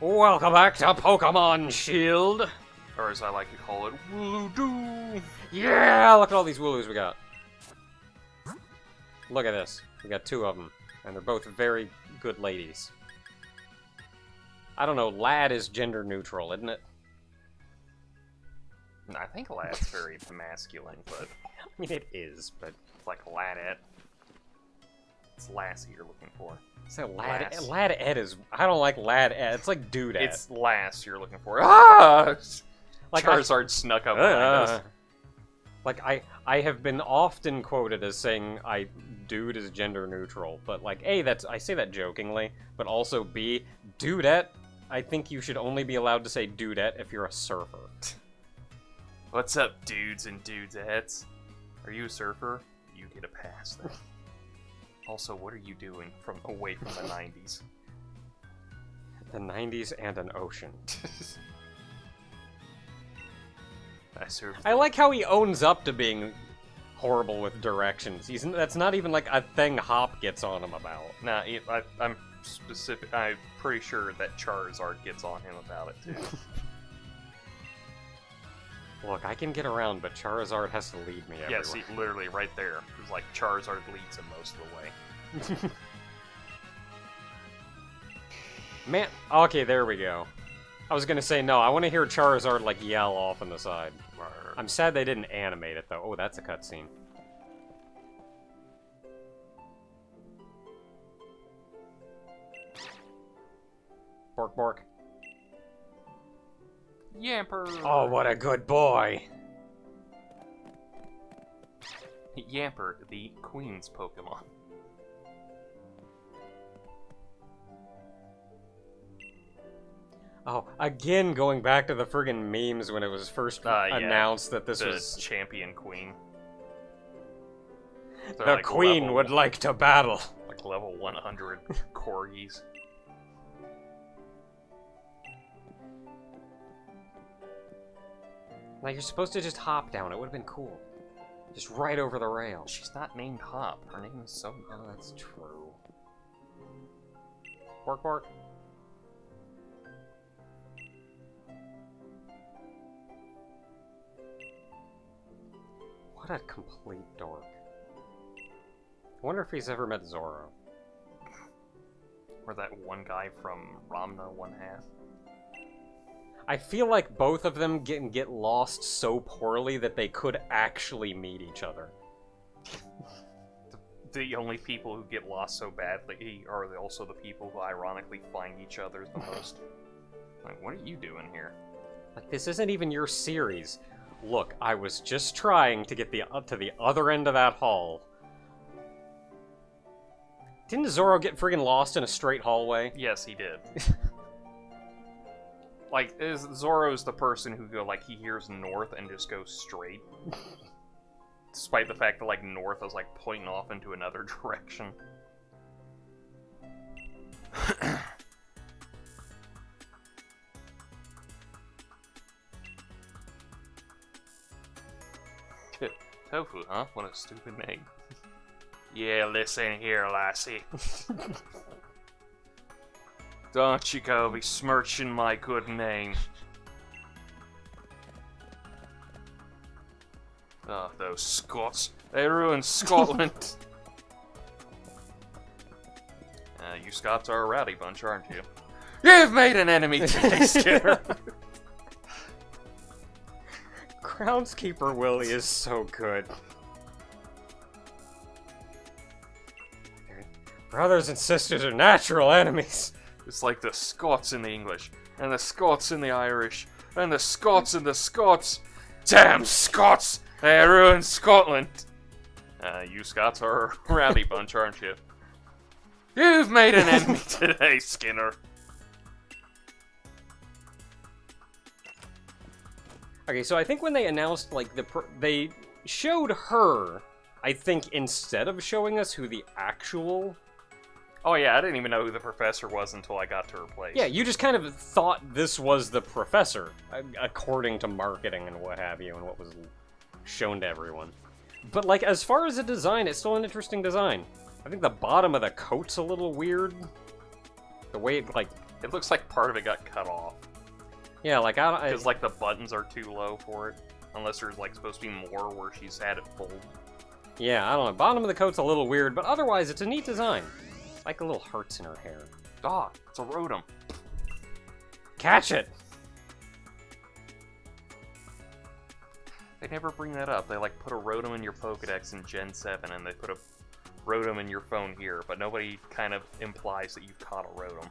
Welcome back to Pokémon Shield! Or as I like to call it, Wooloo-doo! Yeah! Look at all these Wooloos we got. Look at this. We got 2 of them. And they're both very good ladies. I don't know, lad is gender neutral, isn't it? I think lad's very masculine, but... I mean, it is, but... It's like ladette. It's lassie you're looking for. Is that lad? Ladette is... I don't like ladette. It's like dudette. It's lass you're looking for. Ah! Like Charizard snuck up behind us. Like, I have been often quoted as saying dude is gender neutral, but like, A, I say that jokingly, but also B, dudette, I think you should only be allowed to say dudette if you're a surfer. What's up, dudes and dudettes? Are you a surfer? You get a pass then. Also, what are you doing away from the 90s? The 90s and an ocean. I like how he owns up to being horrible with directions. That's not even like a thing Hop gets on him about. Nah, I'm pretty sure that Charizard gets on him about it too. Look, I can get around, but Charizard has to lead me everywhere. Yeah, see, literally right there. It's like Charizard leads him most of the way. Man, okay, there we go. I was gonna say, no, I want to hear Charizard, like, yell off on the side. I'm sad they didn't animate it, though. Oh, that's a cutscene. Bork, bork. Yamper! Oh, what a good boy! Yamper, the Queen's Pokemon. Oh, again, going back to the friggin' memes when it was first announced that this was... the Champion Queen. The like Queen would like to battle. Like level 100 corgis. Like, you're supposed to just hop down. It would have been cool. Just right over the rail. She's not named Hop. Her name is so... Oh, that's true. Bork, bork. What a complete dork. I wonder if he's ever met Zoro. Or that one guy from Ramna 1/2. I feel like both of them get lost so poorly that they could actually meet each other. The only people who get lost so badly are also the people who ironically find each other the most. Like, what are you doing here? Like, this isn't even your series. Look, I was just trying to get to the other end of that hall. Didn't Zoro get friggin' lost in a straight hallway? Yes, he did. Like, Zoro's the person who he hears north and just goes straight. Despite the fact that, like, north is, like, pointing off into another direction. Tofu, huh? What a stupid name. Yeah, listen here, lassie. Don't you go besmirching my good name. Oh, those Scots. They ruined Scotland. You Scots are a rowdy bunch, aren't you? You've made an enemy today, Skinner! Groundskeeper Willie is so good. Brothers and sisters are natural enemies. It's like the Scots in the English, and the Scots in the Irish, and the Scots in the Scots. Damn Scots! They ruined Scotland! You Scots are a rowdy bunch, aren't you? You've made an enemy today, Skinner! Okay, so I think when they announced, like, they showed her, I think, instead of showing us who the actual... Oh yeah, I didn't even know who the professor was until I got to her place. Yeah, you just kind of thought this was the professor, according to marketing and what have you, and what was shown to everyone. But, like, as far as the design, it's still an interesting design. I think the bottom of the coat's a little weird. The way it, like, It looks like part of it got cut off. Yeah, like, I don't... Because, like, the buttons are too low for it. Unless there's, like, supposed to be more where she's had it pulled. Yeah, I don't know. Bottom of the coat's a little weird, but otherwise, it's a neat design. It's like the little hearts in her hair. Ah, it's a Rotom. Catch it! They never bring that up. They, like, put a Rotom in your Pokedex in Gen 7, and they put a Rotom in your phone here, but nobody kind of implies that you've caught a Rotom.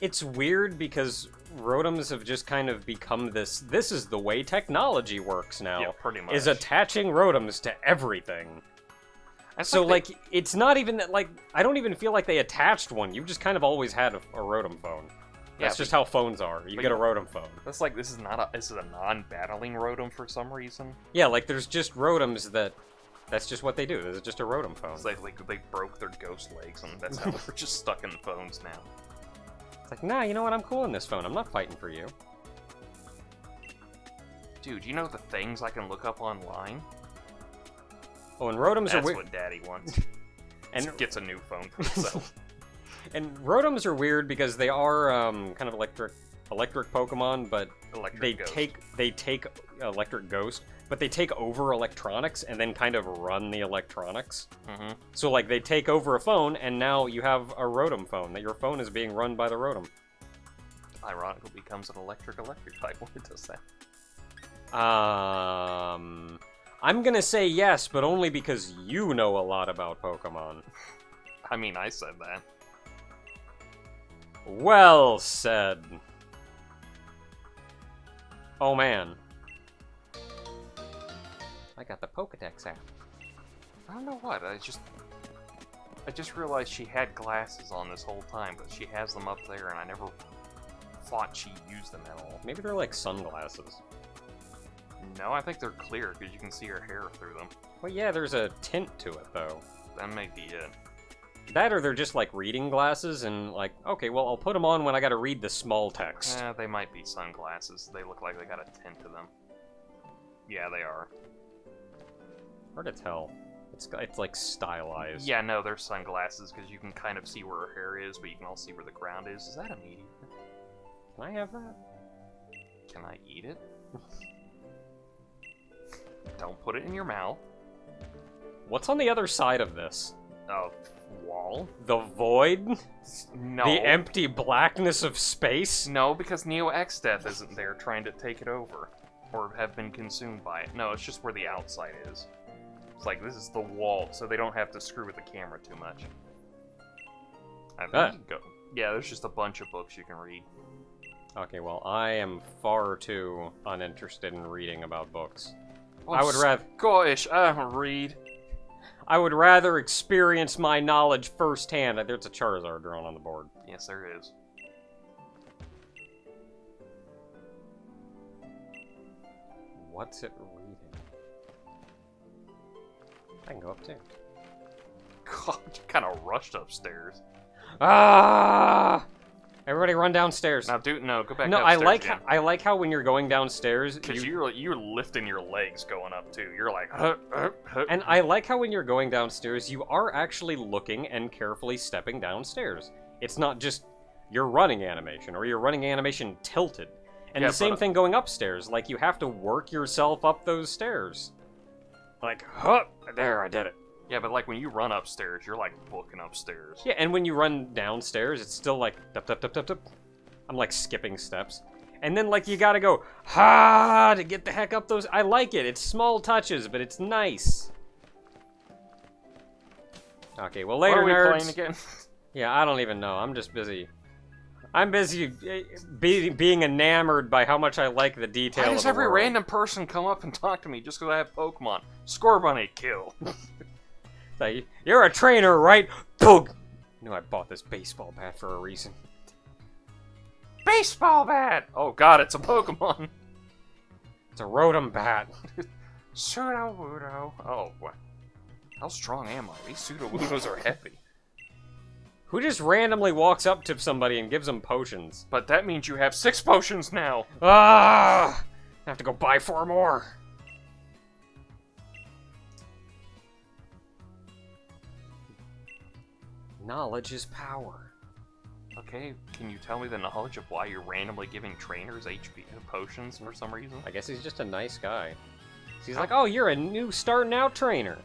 It's weird because Rotoms have just kind of become this is the way technology works now. Yeah, pretty much. Is attaching Rotoms to everything. So, like, it's not even that, like, I don't even feel like they attached one. You've just kind of always had a Rotom phone. That's just how phones are. You get a Rotom phone. That's like, this is a non-battling Rotom for some reason. Yeah, like, there's just Rotoms that's just what they do. This is just a Rotom phone. It's like they broke their ghost legs, and that's how they're just stuck in the phones now. It's like, nah, you know what? I'm cool in this phone. I'm not fighting for you. Dude, you know the things I can look up online? Oh, and Rotoms are That's weird. what Daddy wants. And gets a new phone for himself. And Rotoms are weird because they are kind of electric Pokemon, but they take electric ghost, but they take over electronics and then kind of run the electronics. Mm-hmm. So like they take over a phone, and now you have a Rotom phone. That your phone is being run by the Rotom. Ironically, becomes an electric type when it does that. I'm gonna say yes, but only because you know a lot about Pokemon. I mean, I said that. Well said. Oh man. I got the Pokedex app. I don't know what, I just realized she had glasses on this whole time, but she has them up there, and I never thought she used them at all. Maybe they're like sunglasses. No, I think they're clear, because you can see her hair through them. Well, yeah, there's a tint to it, though. That may be it. That or they're just like reading glasses, and like, okay, well, I'll put them on when I gotta read the small text. They might be sunglasses. They look like they got a tint to them. Yeah, they are. Hard to tell. It's like stylized. Yeah, no, they're sunglasses, because you can kind of see where her hair is, but you can also see where the ground is. Is that a meteor? Can I have that? Can I eat it? Don't put it in your mouth. What's on the other side of this? Wall? The void? No. The empty blackness of space? No, because Neo X-Death isn't there trying to take it over. Or have been consumed by it. No, it's just where the outside is. It's like, this is the wall, so they don't have to screw with the camera too much. I think you can go. Yeah, there's just a bunch of books you can read. Okay, well, I am far too uninterested in reading about books. Oh, I would rather... Gosh, I don't read. I would rather experience my knowledge firsthand. There's a Charizard drawn on the board. Yes, there is. What's it reading? I can go up too. God, you kind of rushed upstairs. Ah! Everybody run downstairs. Now, go back. No, upstairs I like how when you're going downstairs, because you're lifting your legs going up too. You're like, and I like how when you're going downstairs, you are actually looking and carefully stepping downstairs. It's not just your running animation or your running animation tilted. And Yeah, the same but, thing going upstairs. Like you have to work yourself up those stairs. Like, there, I did it. Yeah, but like when you run upstairs, you're like booking upstairs. Yeah, and when you run downstairs, it's still like dup dup dup dup dup. I'm like skipping steps. And then like you gotta go to get the heck up those. I like it. It's small touches, but it's nice. Okay, well later, What are we nerds. playing again? Yeah, I don't even know. I'm just busy. I'm busy being enamored by how much I like the detail. Why of does the every world. random person come up and talk to me just because I have Pokemon? Scorbunny, kill. Like, you're a trainer, right? Boog! I knew I bought this baseball bat for a reason. Baseball bat! Oh god, it's a Pokemon. It's a Rotom bat. Pseudo-Wudo. Oh, what? How strong am I? These Pseudo-Wudos are heavy. Who just randomly walks up to somebody and gives them potions? But that means you have 6 potions now. I have to go buy 4 more. Knowledge is power. Okay, can you tell me the knowledge of why you're randomly giving trainers HP potions for some reason? I guess he's just a nice guy. He's like, oh, you're a new starting out trainer.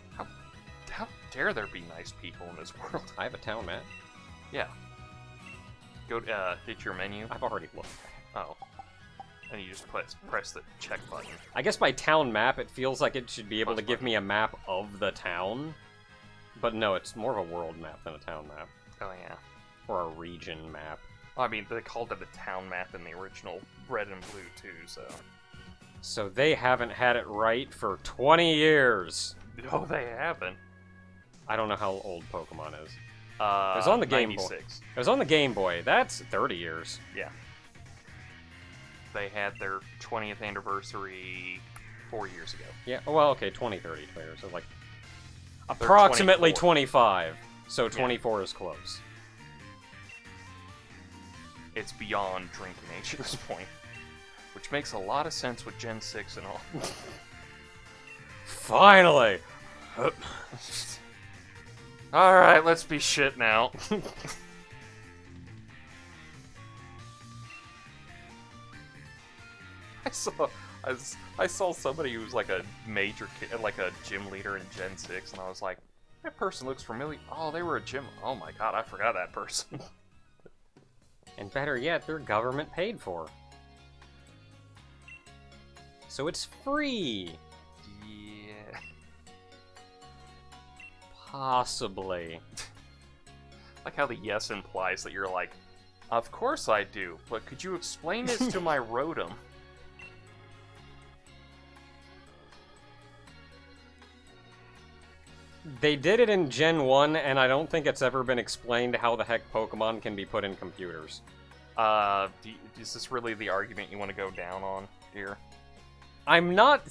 How dare there be nice people in this world? I have a town map. Yeah. Go hit your menu. I've already looked. Oh. And you just press the check button. I guess by town map, it feels like it should be able to give me a map of the town. But no, it's more of a world map than a town map. Oh, yeah. Or a region map. Well, I mean, they called it a town map in the original Red and Blue, too, so... So they haven't had it right for 20 years. No, they haven't. I don't know how old Pokemon is. It was on the Game Boy. 96. It was on the Game Boy. That's 30 years. Yeah. They had their 20th anniversary 4 years ago. Yeah, well, okay, 20, 30 players. So, like, approximately 25. So 24 is close. It's beyond drinking age at this point. Which makes a lot of sense with Gen 6 and all. Finally! Alright, let's be shit now. I saw somebody who was like a major kid, like a gym leader in Gen 6, and I was like, that person looks familiar. Oh, they were a gym. Oh my god, I forgot that person. And better yet, they're government paid for. So it's free. Yeah. Possibly. Like how the yes implies that you're like, of course I do, but could you explain this to my Rotom? They did it in Gen 1, and I don't think it's ever been explained how the heck Pokemon can be put in computers. Is this really the argument you want to go down on here? I'm not...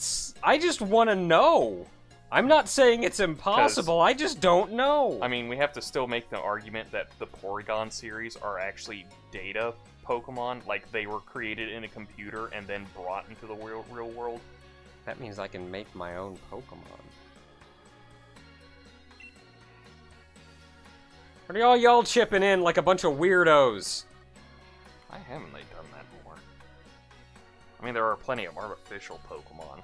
I just want to know. I'm not saying it's impossible, I just don't know. I mean, we have to still make the argument that the Porygon series are actually data Pokemon, like they were created in a computer and then brought into the real world. That means I can make my own Pokemon. What are all y'all chipping in like a bunch of weirdos? Why haven't they done that more? I mean, there are plenty of artificial Pokemon.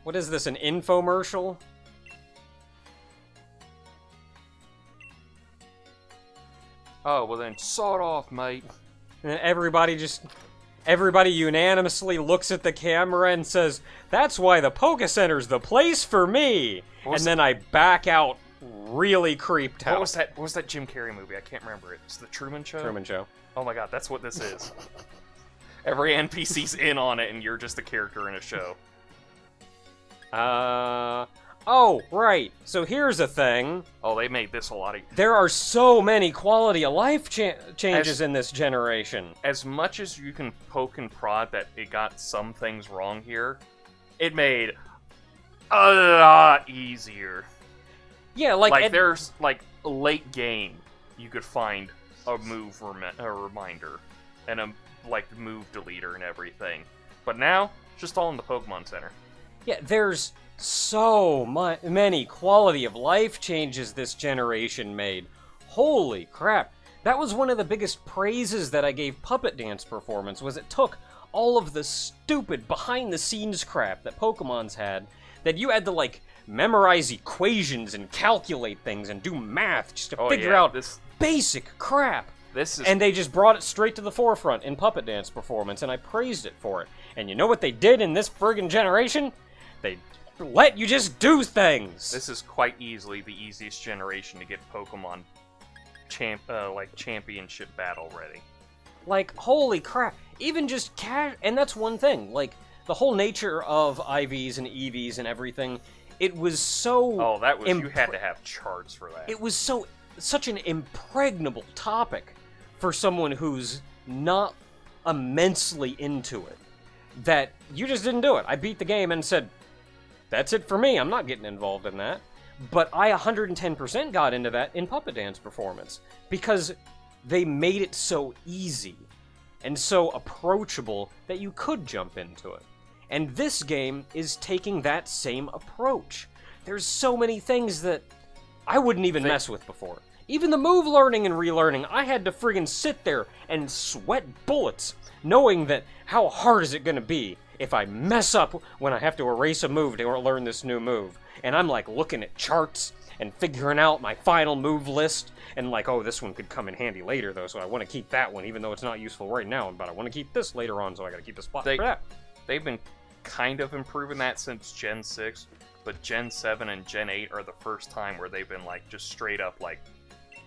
What is this, an infomercial? Oh, well then, sawed off, mate. And then everybody unanimously looks at the camera and says, that's why the Poké Center's the place for me! And then I back out really creeped out. What was that Jim Carrey movie? I can't remember it. It's The Truman Show? Truman Show. Oh my god, that's what this is. Every NPC's in on it and you're just a character in a show. Oh, right. So here's a thing. Oh, they made this a lot of... There are so many quality of life changes in this generation. As much as you can poke and prod that it got some things wrong here, it made a lot easier. Yeah, like there's, like, late game, you could find a move a reminder and a, like, move deleter and everything. But now, it's just all in the Pokemon Center. Yeah, there's so many quality of life changes this generation made. Holy crap. That was one of the biggest praises that I gave Puppet Dance Performance, was it took all of the stupid behind-the-scenes crap that Pokemon's had, that you had to, like, memorize equations and calculate things and do math just to figure out this basic crap. And they just brought it straight to the forefront in Puppet Dance Performance, and I praised it for it. And you know what they did in this friggin' generation? They let you just do things! This is quite easily the easiest generation to get Pokemon championship battle ready. Like, holy crap. Even just and that's one thing. Like, the whole nature of IVs and EVs and everything, it was so... Oh, that was... you had to have charts for that. It was such an impregnable topic for someone who's not immensely into it, that you just didn't do it. I beat the game and said, that's it for me, I'm not getting involved in that. But I 110% got into that in Puppet Dance Performance, because they made it so easy and so approachable that you could jump into it. And this game is taking that same approach. There's so many things that I wouldn't even mess with before. Even the move learning and relearning, I had to friggin' sit there and sweat bullets, knowing that how hard is it gonna be if I mess up when I have to erase a move to learn this new move. And I'm like looking at charts and figuring out my final move list, and like, oh, this one could come in handy later though, so I want to keep that one, even though it's not useful right now, but I want to keep this later on, so I gotta keep the spot for that. They've been kind of improving that since Gen 6, but Gen 7 and Gen 8 are the first time where they've been like, just straight up like,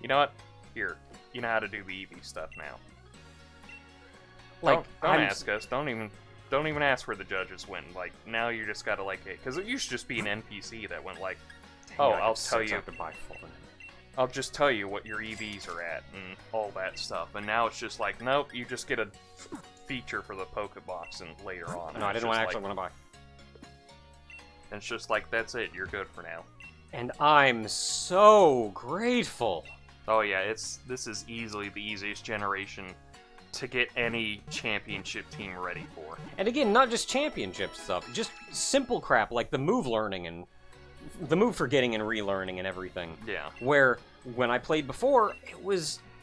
you know what? Here, you know how to do the EV stuff now. Like, don't ask us. Don't even ask where the judges went. Like, now you just gotta like it, because it used to just be an NPC that went like, oh, I'll tell you. I'll just tell you what your EVs are at and all that stuff. And now it's just like, nope, you just get a feature for the Pokebox and later on. No, I didn't actually want to buy. And it's just like, that's it. You're good for now. And I'm so grateful. Oh yeah, this is easily the easiest generation to get any championship team ready for. And again, not just championship stuff, just simple crap like the move learning and the move forgetting and relearning and everything. Yeah. Where when I played before,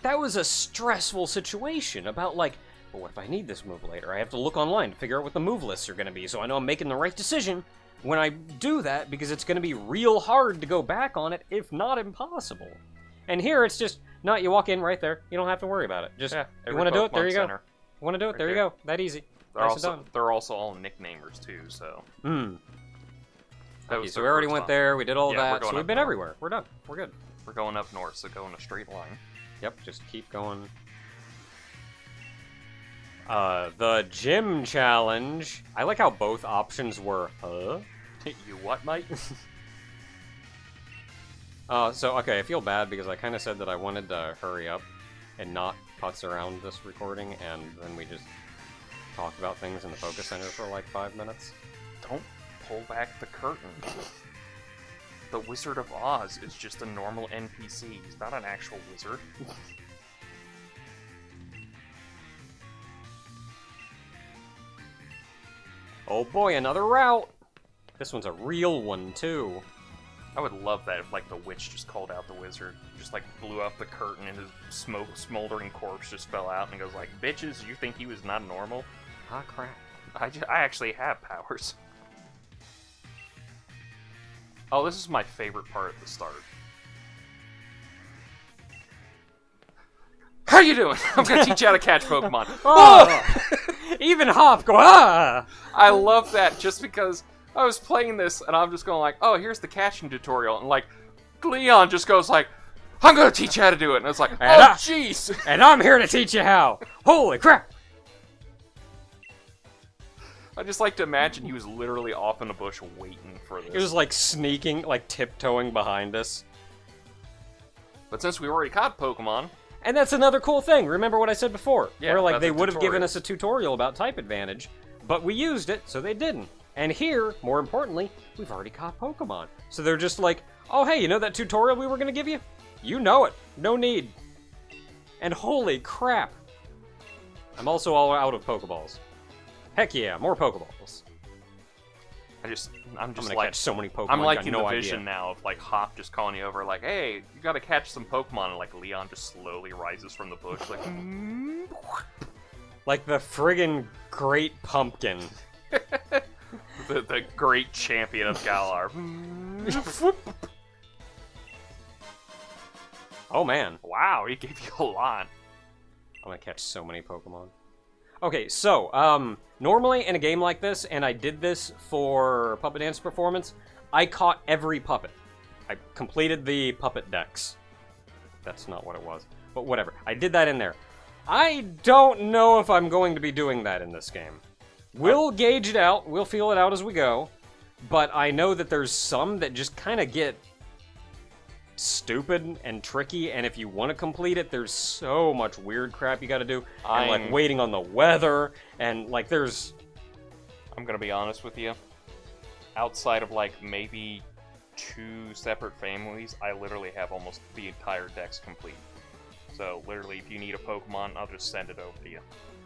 that was a stressful situation about like, well, what if I need this move later? I have to look online to figure out what the move lists are going to be, so I know I'm making the right decision when I do that, because it's going to be real hard to go back on it, if not impossible. And here it's just, no, you walk in right there. You don't have to worry about it. Just, you want to do it? There you go. You want to do it? There you go. That easy. They're also all nicknamers too, so. Okay, so we already went there. We did all that. So we've been everywhere. We're done. We're good. We're going up north, so go in a straight line. Yep, just keep going. The gym challenge. I like how both options were, huh? You what, mate? So, okay, I feel bad because I kind of said that I wanted to hurry up and not putz around this recording, and then we just talked about things in the Focus Center for like 5 minutes. Don't pull back the curtain. The Wizard of Oz is just a normal NPC. He's not an actual wizard. Oh boy, another route! This one's a real one, too. I would love that if, like, the witch just called out the wizard. Just, like, blew up the curtain and his smoldering corpse just fell out and goes like, bitches, you think he was not normal? Ah, crap. I actually have powers. Oh, this is my favorite part at the start. How you doing? I'm gonna teach you how to catch Pokemon. Even Hop go, ah! I love that just because I was playing this and I'm just going like, oh, here's the catching tutorial. And like, Leon just goes like, I'm gonna teach you how to do it. And it's like, oh, jeez. And I'm here to teach you how. Holy crap. I just like to imagine he was literally off in a bush waiting for this. It was like sneaking, like tiptoeing behind us. But since we already caught Pokemon... And that's another cool thing. Remember what I said before? Yeah, where like they would have given us a tutorial about type advantage, but we used it, so they didn't. And here, more importantly, we've already caught Pokemon. So they're just like, oh hey, you know that tutorial we were going to give you? You know it. No need. And holy crap. I'm also all out of Pokeballs. Heck yeah, more Pokeballs. I'm gonna like, catch so many Pokemon. I'm liking no the vision idea. now of like Hop just calling you over, like, "Hey, you gotta catch some Pokemon," and like Leon just slowly rises from the bush, like, like the friggin' Great Pumpkin, the great champion of Galar. Oh man, wow, he gave you a lot. I'm gonna catch so many Pokemon. Okay, so, normally in a game like this, and I did this for Puppet Dance Performance, I caught every puppet. I completed the puppet decks. That's not what it was, but whatever. I did that in there. I don't know if I'm going to be doing that in this game. We'll gauge it out, we'll feel it out as we go, but I know that there's some that just kind of get stupid and tricky, and if you want to complete it, there's so much weird crap you gotta do, and like waiting on the weather, and like there's... I'm gonna be honest with you, outside of like maybe 2 separate families, I literally have almost the entire decks complete. So literally, if you need a Pokemon, I'll just send it over to you.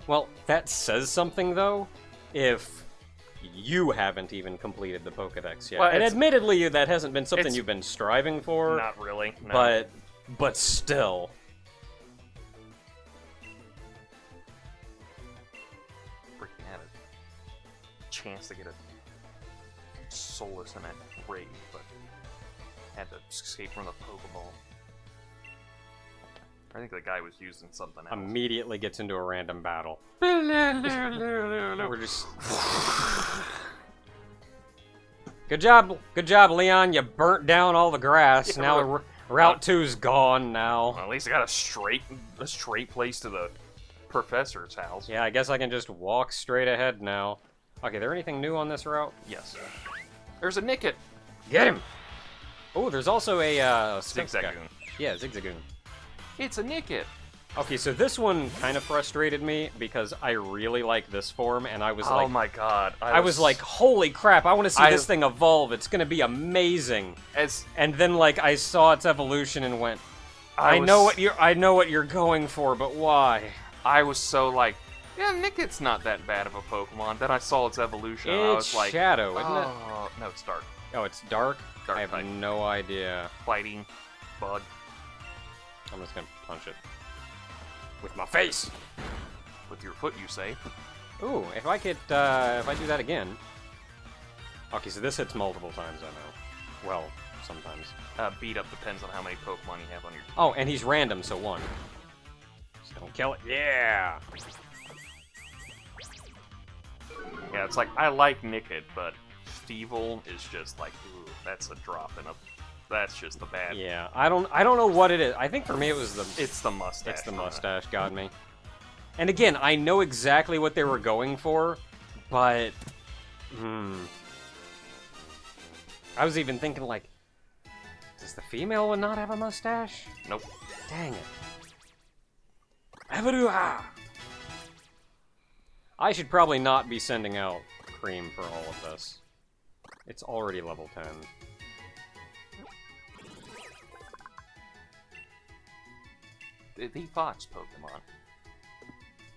Well, that says something though, if you haven't even completed the Pokedex yet. Well, and admittedly, that hasn't been something you've been striving for. Not really, no. But but still. Freaking had a chance to get a Solus in that raid, but had to escape from the Pokeball. I think the guy was using something else. Immediately gets into a random battle. We're just... Good job, Leon. You burnt down all the grass. Yeah, now Route 2's gone now. Well, at least I got a straight place to the professor's house. Yeah, I guess I can just walk straight ahead now. Okay, there anything new on this route? Yes. There's a Nickit. Get him! Oh, there's also a Zigzagoon. Yeah, Zigzagoon. It's a Nickit. Okay, so this one kind of frustrated me because I really like this form, and I was like, oh my god. I was like, holy crap, I want to see this thing evolve. It's going to be amazing. And then like I saw its evolution and went, I know what you're going for, but why? I was so like, yeah, Nickit's not that bad of a Pokemon. Then I saw its evolution and I was like, Shadow, isn't it? No, it's Dark. Oh, it's Dark? Dark I have type. no idea. Fighting Bug. I'm just gonna punch it. With my face! With your foot, you say. Ooh, if I could, if I do that again... Okay, so this hits multiple times, I know. Well, sometimes. Beat up depends on how many Pokemon you have on your team. Oh, and he's random, so 1. Just don't kill it. Yeah! Yeah, it's like, I like Nickit, but Stevel is just like, ooh, that's a drop in a... That's just the bad. Yeah, I don't know what it is. I think for me it was the... It's the mustache. It's the mustache got me. And again, I know exactly what they were going for, but... I was even thinking, like... Does the female one not have a mustache? Nope. Dang it. Evaduha! I should probably not be sending out Cream for all of this. It's already level 10. The Fox Pokemon.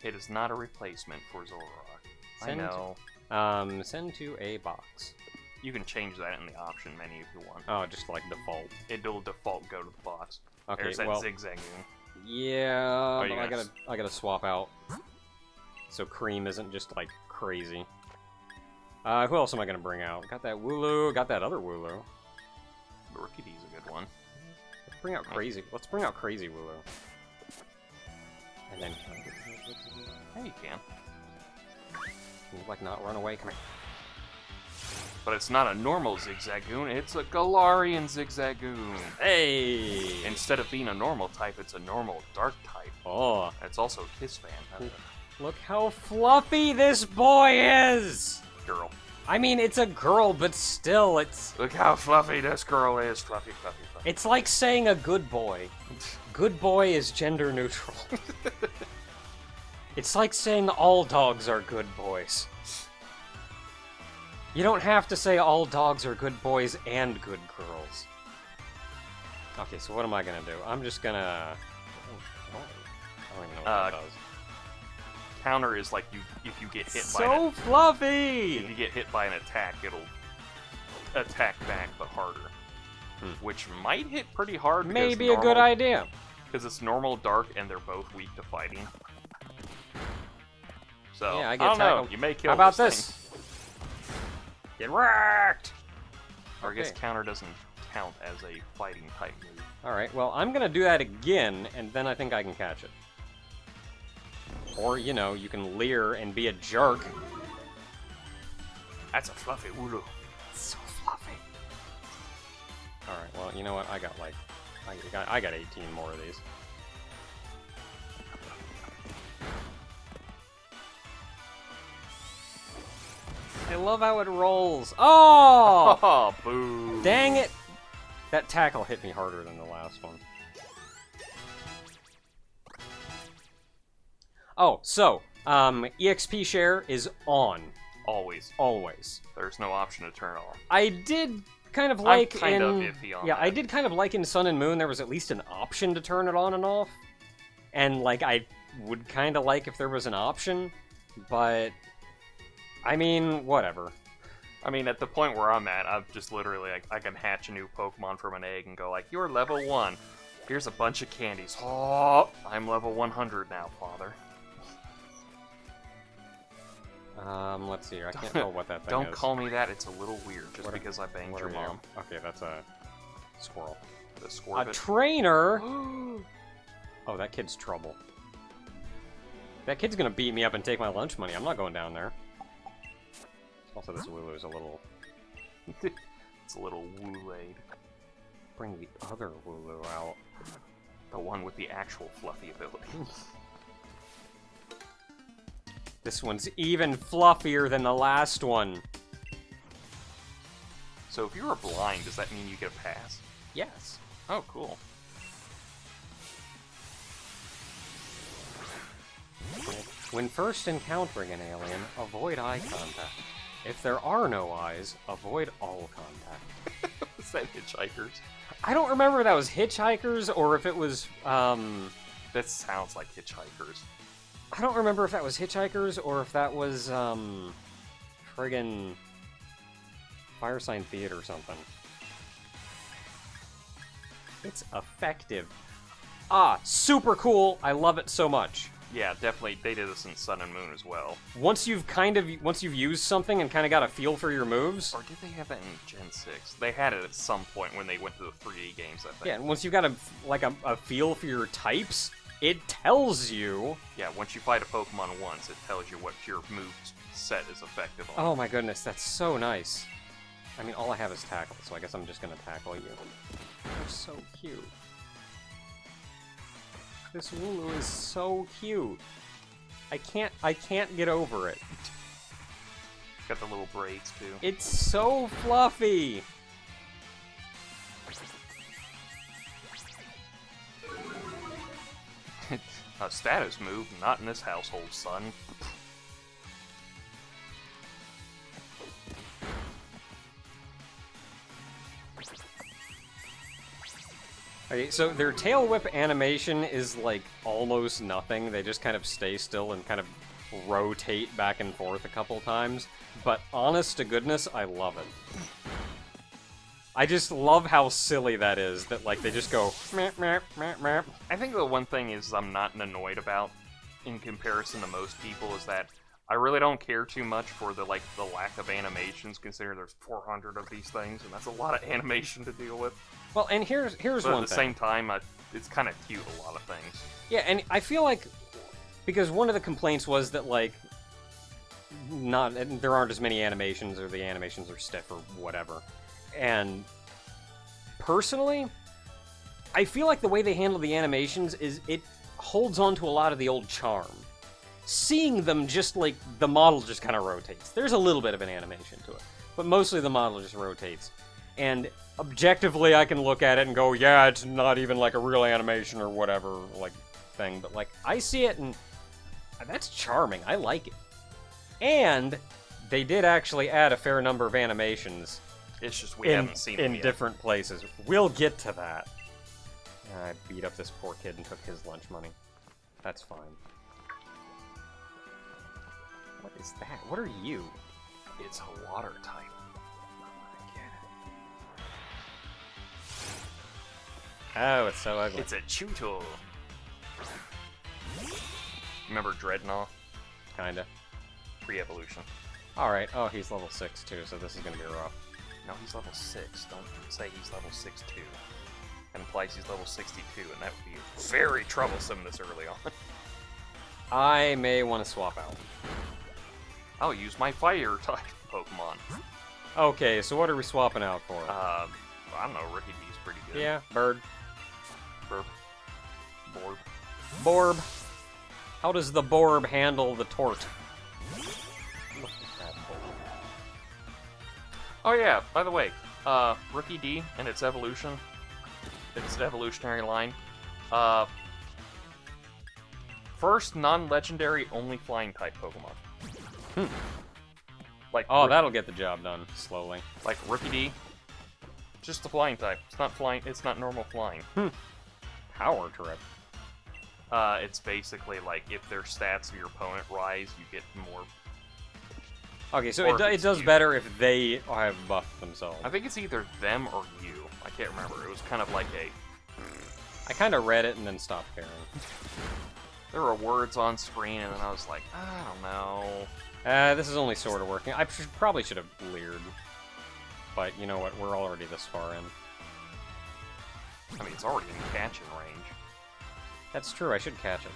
It is not a replacement for Zoroark. I know. Send to a box. You can change that in the option menu if you want. Oh, just like default. It'll default go to the box. Okay, There's that well, Zigzagoon. Yeah, you but I gotta swap out. So Cream isn't just like crazy. Who else am I gonna bring out? Got that Wooloo, got that other Wooloo. Rickety's a good one. Let's bring out Crazy. Let's bring out Crazy Wooloo. And then Yeah, you can. Can you like not run away? Come here. But it's not a normal Zigzagoon, it's a Galarian Zigzagoon. Hey! Instead of being a normal type, it's a normal dark type. Oh. And it's also a Kiss fan. Look how fluffy this boy is! Girl. I mean, it's a girl, but still, it's... Look how fluffy this girl is. Fluffy, fluffy, fluffy. It's like saying a good boy. Good boy is gender neutral. It's like saying all dogs are good boys. You don't have to say all dogs are good boys and good girls. Okay, so what am I gonna do? I'm just gonna... I don't even know what that does. Counter is like if you get hit by So fluffy! if you get hit by an attack, it'll attack back but harder. Which might hit pretty hard. Maybe a good idea. Because it's normal, dark, and they're both weak to fighting. So, yeah, I don't know. tackled. You may kill How about this? Thing. Get wrecked! Or I guess counter doesn't count as a fighting type move. Alright, well, I'm gonna do that again, and then I think I can catch it. Or, you know, you can leer and be a jerk. That's a fluffy Wooloo. So fluffy. Alright, well, you know what? I got like... I got 18 more of these. I love how it rolls. Oh! Oh, boo. Dang it! That tackle hit me harder than the last one. Oh, so, EXP share is on. Always. Always. There's no option to turn it off. I did kind of like I'm kind of iffy on that. I did kind of like in Sun and Moon there was at least an option to turn it on and off. And, like, I would kind of like if there was an option, but... I mean, whatever. I mean, at the point where I'm at, I'm just literally like, I can hatch a new Pokemon from an egg and go like, you're level 1. Here's a bunch of candies. Oh, I'm level 100 now, father. Let's see here. I can't tell what that thing is. Don't call me that. It's a little weird just What because I banged your are mom. you? Okay, that's a squirrel. The squirt. A trainer? Oh, that kid's trouble. That kid's gonna beat me up and take my lunch money. I'm not going down there. Also, this Wooloo is a little... It's a little Woolade. Bring the other Wooloo out. The one with the actual fluffy ability. This one's even fluffier than the last one. So if you were blind, does that mean you get a pass? Yes. Oh, cool. When first encountering an alien, avoid eye contact. If there are no eyes, avoid all contact. Is that Hitchhikers? I don't remember if that was Hitchhikers or if it was, That sounds like Hitchhikers. I don't remember if that was Hitchhikers or if that was, friggin' Fire Sign Theater or something. It's effective. Ah, super cool! I love it so much. Yeah, definitely. They did this in Sun and Moon as well. Once you've used something and kind of got a feel for your moves. Or did they have that in Gen 6? They had it at some point when they went to the 3D games, I think. Yeah, and once you've got a feel for your types, it tells you. Yeah, once you fight a Pokemon once, it tells you what your move set is effective on. Oh my goodness, that's so nice. I mean, all I have is tackle, so I guess I'm just gonna tackle you. You're so cute. This Wooloo is so cute. I can't get over it. Got the little braids too. It's so fluffy. A status move, not in this household, son. Okay, so their tail whip animation is like almost nothing. They just kind of stay still and kind of rotate back and forth a couple times. But honest to goodness, I love it. I just love how silly that is, that like they just go meh, meh, meh, meh. I think the one thing is I'm not annoyed about in comparison to most people is that I really don't care too much for the lack of animations, considering there's 400 of these things, and that's a lot of animation to deal with. Well, and here's but one at thing. the same time, it's kind of cute, a lot of things. Yeah, and I feel like, because one of the complaints was that, like, there aren't as many animations, or the animations are stiff, or whatever. And, personally, I feel like the way they handle the animations is it holds on to a lot of the old charm. Seeing them just, like, the model just kind of rotates. There's a little bit of an animation to it, but mostly the model just rotates. And objectively, I can look at it and go, yeah, it's not even like a real animation or whatever, like, thing. But, like, I see it and that's charming. I like it. And they did actually add a fair number of animations. It's just we haven't seen them in yet. different places. We'll get to that. I beat up this poor kid and took his lunch money. That's fine. What is that? What are you? It's a water type. Oh, it's so ugly. It's a Chuto. Remember Dreadnought? Kinda. Pre-evolution. Alright, oh, he's level 6 too, so this is gonna be rough. No, he's level 6. Don't say he's level 6 too. That implies he's level 62, and that would be very troublesome this early on. I may want to swap out. I'll use my fire type Pokemon. Okay, so what are we swapping out for? I don't know, Ricky D's pretty good. Yeah, bird. Burp. Borb. Borb. How does the Borb handle the tort? Look at that Borb. Oh yeah, by the way, Rookie D and its evolution, its evolutionary line, first non-legendary only flying type Pokemon. Like Oh, that'll get the job done slowly. like Rookie D, just the flying type. It's not flying. It's not normal flying. Power trip. It's basically like if their stats of your opponent rise, you get more. Okay, so Or if it it's does you. better if they have buffed themselves. I think it's either them or you. I can't remember. It was kind of like a. I kind of read it and then stopped caring. There were words on screen, and then I was like, I don't know. This is only sort of working. I probably should have leered. But you know what? We're already this far in. I mean, it's already in catching range. That's true. I should catch it.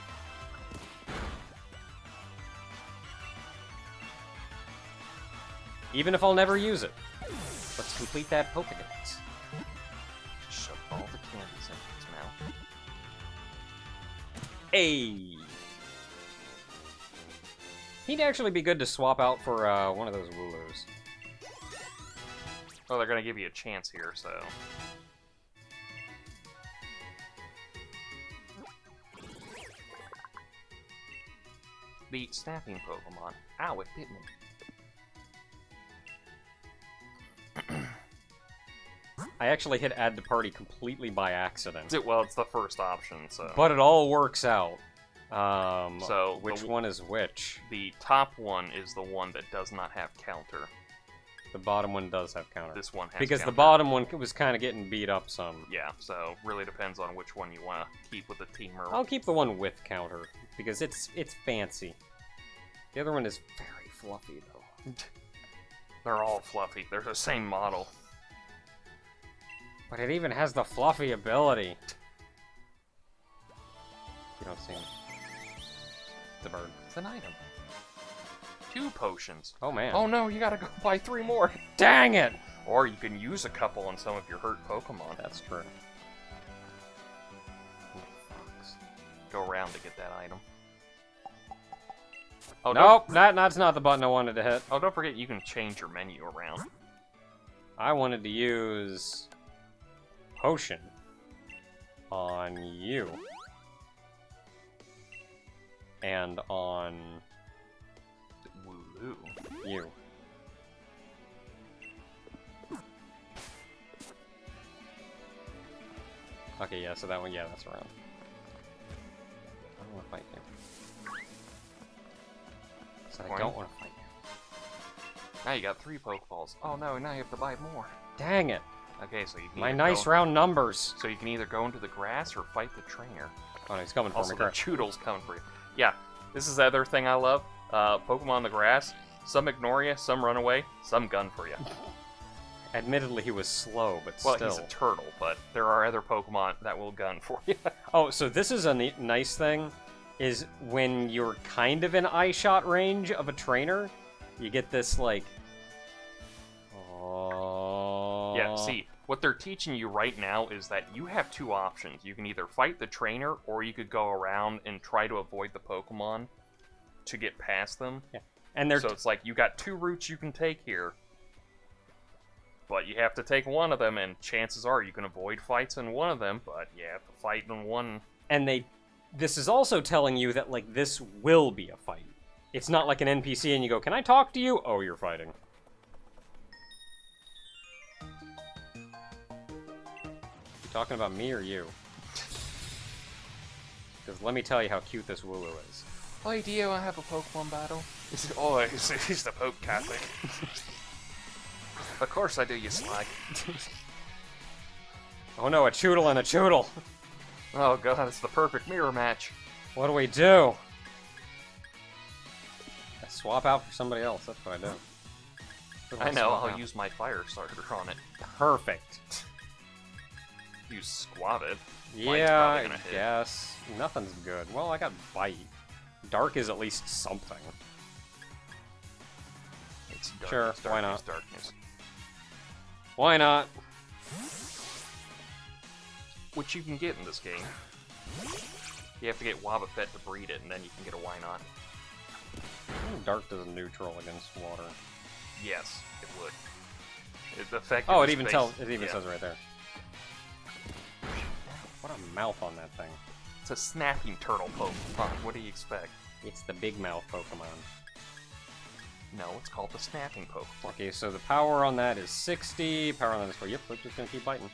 Even if I'll never use it. Let's complete that Pokédex. Just shove all the candies into its mouth. Hey! He'd actually be good to swap out for one of those Wooloos. Oh, they're gonna give you a chance here, so... The snapping Pokemon. Ow, it bit me. I actually hit add to party completely by accident. Well, it's the first option, so... But it all works out. So which one is which? The top one is the one that does not have counter. The bottom one does have counter. This one has because counter. the bottom one was kind of getting beat up some. Yeah, so really depends on which one you want to keep with the teamer. I'll keep the one with counter because it's fancy. The other one is very fluffy though. They're all fluffy. They're the same model. But it even has the fluffy ability. You don't see him. It's a bird. It's an item. 2 potions. Oh man. Oh no, you gotta go buy 3 more. Dang it! Or you can use a couple on some of your hurt Pokemon. That's true. Go around to get that item. Oh, nope, that's not the button I wanted to hit. Oh, don't forget you can change your menu around. I wanted to use potion on you. And on Wooloo. you. Okay, yeah, so that one, yeah, that's around. I don't want to fight you. So I don't want to fight you. Now you got 3 Pokeballs. Oh no, now you have to buy more. Dang it! Okay, so you can My nice round numbers! So you can either go into the grass or fight the trainer. Oh no, he's coming for Also, me. the Choodle's coming for you. Yeah, this is the other thing I love. Pokemon in the grass. Some ignore you, some run away, some gun for you. Admittedly, he was slow, but Well, still. he's a turtle, but there are other Pokemon that will gun for you. Oh, so this is a nice thing, is when you're kind of in eye shot range of a trainer, you get this, like... Oh... Yeah, see, what they're teaching you right now is that you have 2 options. You can either fight the trainer, or you could go around and try to avoid the Pokemon to get past them. Yeah. And they're so it's like, you got 2 routes you can take here. But you have to take one of them, and chances are you can avoid fights in one of them, but you have to fight in one. And this is also telling you that, like, this will be a fight. It's not like an NPC and you go, can I talk to you? Oh, you're fighting. You talking about me or you? Because let me tell you how cute this Wooloo is. Oh, do you have a Pokemon battle? He's the Poke Catholic. Of course I do, you slag. Oh no, a Choodle and a Choodle! Oh god, it's the perfect mirror match. What do we do? I swap out for somebody else, that's what I do. I know, I'll use my fire starter on it. Perfect. Use Squabbit. Yeah, I guess. Nothing's good. Well, I got Bite. Dark is at least something. It's darkness, sure, darkness, why not? Darkness. Why not? Which you can get in this game. You have to get Wobbuffet to breed it, and then you can get a Why Not. Dark does neutral against water. Yes, it would. The effect. Oh, it even says right there. What a mouth on that thing. It's a snapping turtle Pokemon. What do you expect? It's the big mouth Pokemon. No, it's called the snapping Pokemon. Okay, so the power on that is 60. Power on that is 4. Yep, we're just gonna keep biting.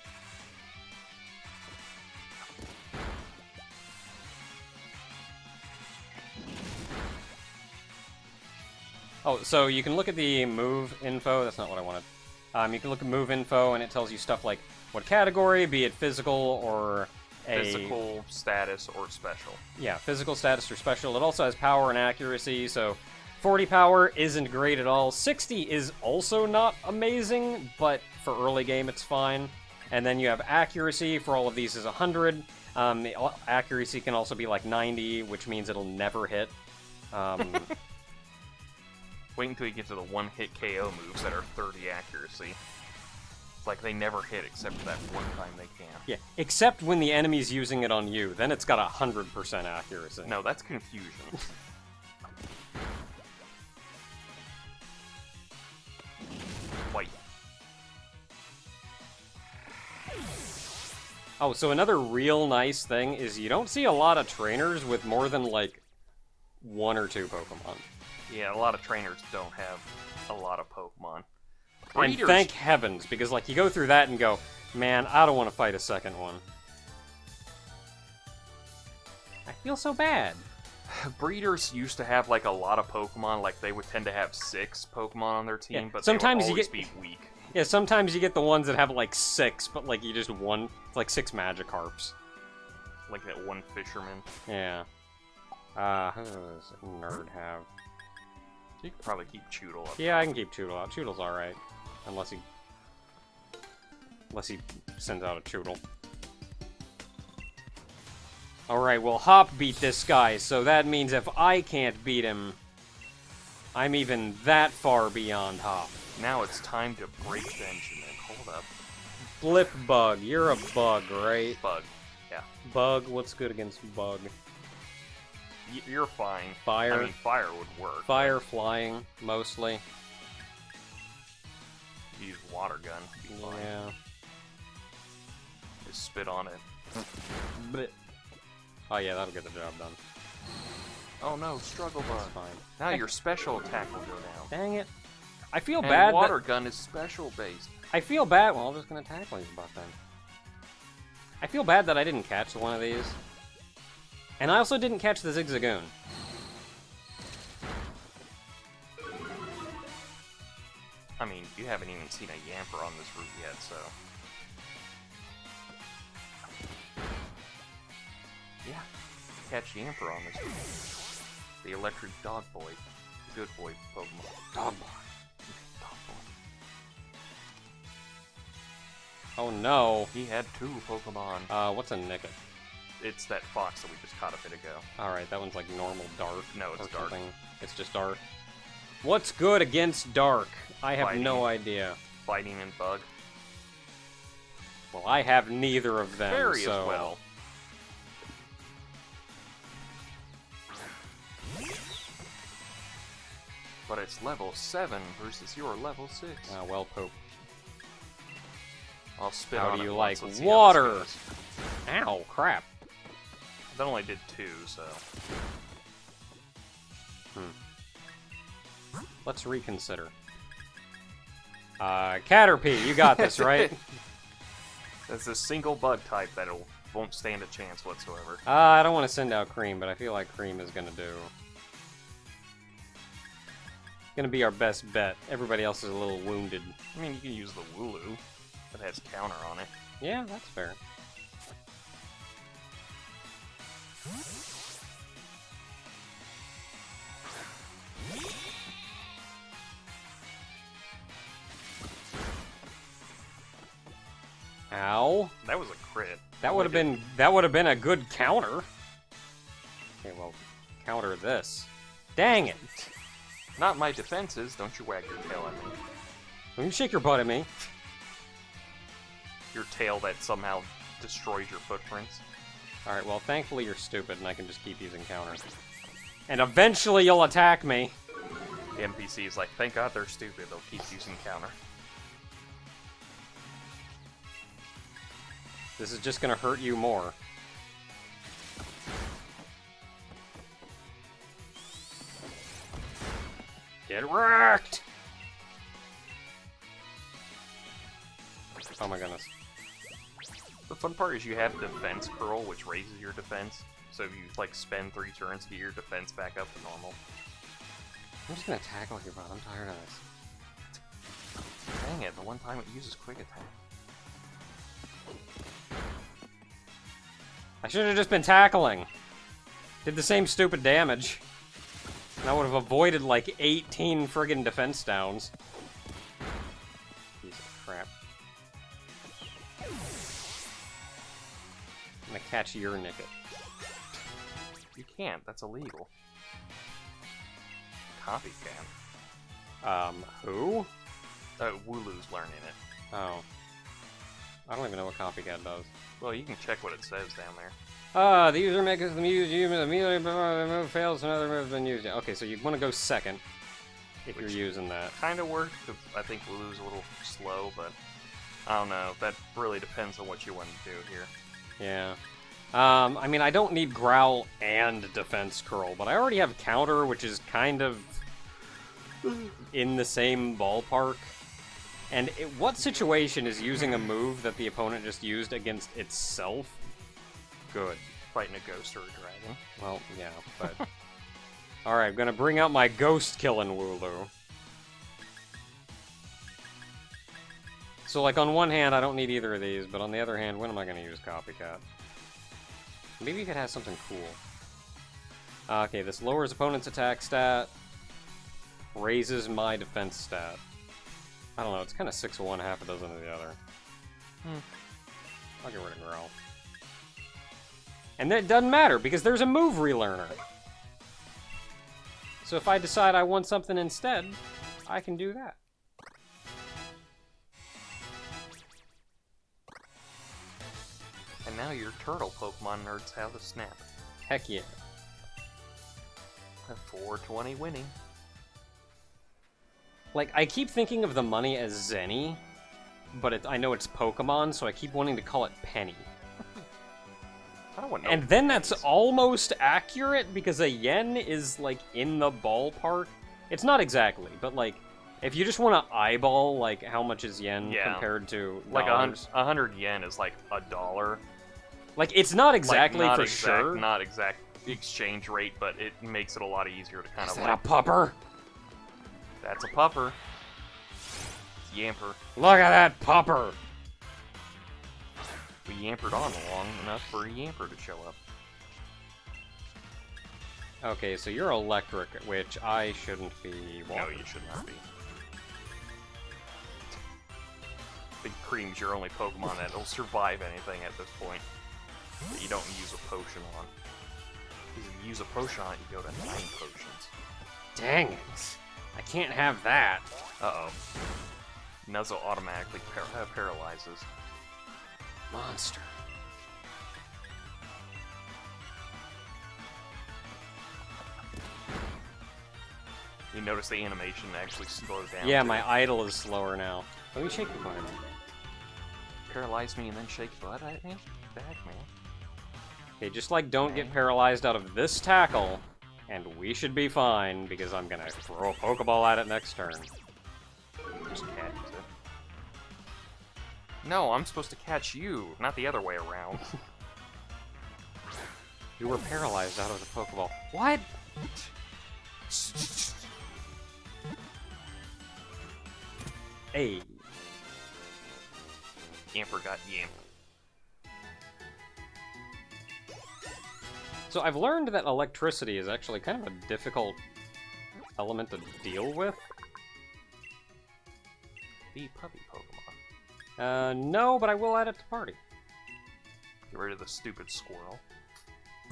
Oh, so you can look at the move info. That's not what I wanted. You can look at move info, and it tells you stuff like what category, be it physical or Physical, status, or special. Yeah, physical, status, or special. It also has power and accuracy, so 40 power isn't great at all. 60 is also not amazing, but for early game it's fine. And then you have accuracy, for all of these is 100. The accuracy can also be like 90, which means it'll never hit. Wait until you get to the one-hit KO moves that are 30 accuracy. It's like they never hit except for that one time they can. Yeah, except when the enemy's using it on you. Then it's got 100% accuracy. No, that's confusion. White. Oh, so another real nice thing is you don't see a lot of trainers with more than, like, 1 or 2 Pokemon. Yeah, a lot of trainers don't have a lot of Pokemon. And thank heavens, because, like, you go through that and go, man, I don't want to fight a second one. I feel so bad. Breeders used to have, like, a lot of Pokemon. Like, they would tend to have 6 Pokemon on their team, Yeah, but sometimes they would you always be weak. Yeah, sometimes you get the ones that have, like, 6, but, like, you just one... It's like 6 Magikarps. Like that one fisherman. Yeah. Who does Nerd have? You could probably keep Choodle up. Yeah, I can keep Choodle out. Choodle's alright. Unless he sends out a Choodle. Alright, well, Hop beat this guy, so that means if I can't beat him, I'm even that far beyond Hop. Now it's time to break Benjamin. Hold up. Blip Bug, you're a bug, right? Bug. Yeah. Bug, what's good against Bug? You're fine. Fire. I mean, fire would work. Fire, flying, mostly. Use water gun. Be fine. Yeah. Just spit on it. But... Oh yeah, that'll get the job done. Oh no, struggle bug. Fine. Now your special attack will go down. Dang it. I feel And bad water gun is special based. I feel bad. Well, I'm just gonna tackle these about then. I feel bad that I didn't catch one of these. And I also didn't catch the Zigzagoon. I mean, you haven't even seen a Yamper on this route yet, so... Yeah, catch Yamper on this route. The electric dog boy. Good boy Pokemon. Dog boy. Dog boy. Oh no. He had 2 Pokemon. What's a Nickit? It's that fox that we just caught a bit ago. Alright, that one's like normal dark. No, it's or dark. something. It's just dark. What's good against dark? I have Fighting. no idea. Fighting and bug. Well, I have neither of them, Fairy so... as well. But it's level 7 versus your level 6. well, Pope. I'll spit How on do it you once, like let's see how water? this goes. Ow, crap. That only did 2, so... Let's reconsider. Caterpie, you got this, right? That's a single bug type that won't stand a chance whatsoever. I don't want to send out Cream, but I feel like Cream is gonna do. Gonna be our best bet. Everybody else is a little wounded. I mean, you can use the Wooloo. That has counter on it. Yeah, that's fair. Ow. That was a crit. That would have been a good counter. Okay, well, counter this. Dang it. Not my defenses. Don't you wag your tail at me. Don't you shake your butt at me. Your tail that somehow destroys your footprints. Alright, well, thankfully you're stupid and I can just keep using counter. And eventually you'll attack me. The NPC is like, thank God they're stupid. They'll keep using counter. This is just gonna hurt you more. Get wrecked! Oh my goodness. The fun part is you have Defense Curl, which raises your defense. So if you, like, spend 3 turns to get your defense back up to normal. I'm just gonna tackle you, bro. I'm tired of this. Dang it, the one time it uses Quick Attack. I should have just been tackling. Did the same stupid damage. And I would have avoided like 18 friggin' defense downs. Piece of crap. I'm gonna catch your Nicket. You can't. That's illegal. Copycat. Who? Wooloo's learning it. Oh. I don't even know what Copycat does. Well, you can check what it says down there. The user makes the move fails, another move has been used. Okay, so you want to go second if you're using that. Kind of worked, because I think Wooloo's a little slow, but I don't know. That really depends on what you want to do here. Yeah. I mean, I don't need Growl and Defense Curl, but I already have Counter, which is kind of in the same ballpark. And what situation is using a move that the opponent just used against itself good? Fighting a ghost or a dragon. Well, yeah, but... Alright, I'm gonna bring out my ghost-killing Wooloo. So, like, on one hand, I don't need either of these, but on the other hand, when am I gonna use Copycat? Maybe if it has something cool. Okay, this lowers opponent's attack stat, raises my defense stat. I don't know, it's kind of 6 of one, half a dozen of the other. I'll get rid of Growl. And then it doesn't matter, because there's a move relearner. So if I decide I want something instead, I can do that. And now your turtle Pokemon nerds have a snap. Heck yeah. A 420 winning. Like, I keep thinking of the money as Zenny, but I know it's Pokemon, so I keep wanting to call it Penny. I don't want no And then pennies. that's almost accurate, because a yen is, like, in the ballpark. It's not exactly, but, like, if you just want to eyeball, like, how much is yen compared to like dollars. 100 yen is like $1. Like, it's not exactly like, not for exact, sure. Not exact exchange rate, but it makes it a lot easier to kind Is of that like... a pupper? That's a pupper. It's Yamper. Look at that pupper! We Yampered on long enough for a Yamper to show up. Okay, so you're electric, which I shouldn't be. No, you should not be. Big Cream's your only Pokemon that'll survive anything at this point that you don't use a potion on. If you use a potion on it, you go to 9 potions. Dang it. I can't have that. Uh-oh. Nuzzle automatically paralyzes. Monster. You notice the animation actually slowed down. Yeah, too. my idol is slower now. Let me shake the button. Paralyze me and then shake butt at me? Back, man. Okay, just like don't get paralyzed out of this tackle, and we should be fine, because I'm gonna throw a Pokeball at it next turn. Just catches it. No, I'm supposed to catch you, not the other way around. You were paralyzed out of the Pokeball. What? Hey. Yamper got Yamper. So I've learned that electricity is actually kind of a difficult element to deal with. The puppy Pokemon. No, but I will add it to party. Get rid of the stupid squirrel.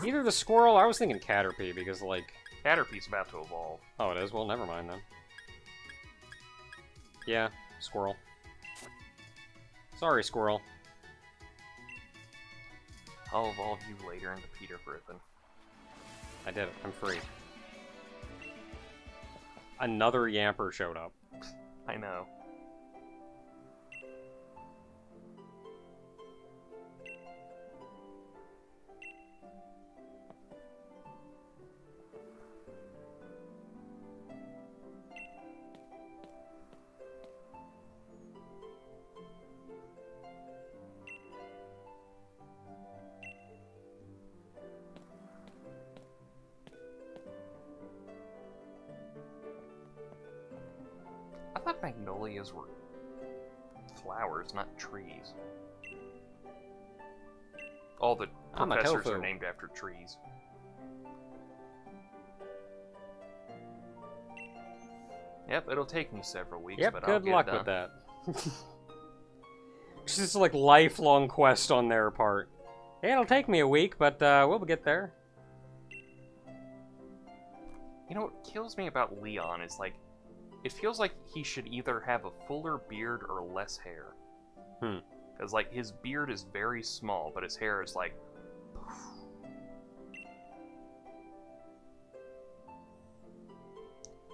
Either the squirrel, I was thinking Caterpie, because, like... Caterpie's about to evolve. Oh, it is? Well, never mind, then. Yeah, squirrel. Sorry, squirrel. I'll evolve you later into Peter Griffin. I did it. I'm free. Another Yamper showed up. I know. I thought magnolias were flowers, not trees. All the I'm a professors tofu. are named after trees. Yep, it'll take me several weeks, Yep, but I'll good get it luck done. with that. It's just like lifelong quest on their part. Yeah, it'll take me a week, but we'll get there. You know what kills me about Leon is, like, it feels like he should either have a fuller beard or less hair. Because, like, his beard is very small, but his hair is, like...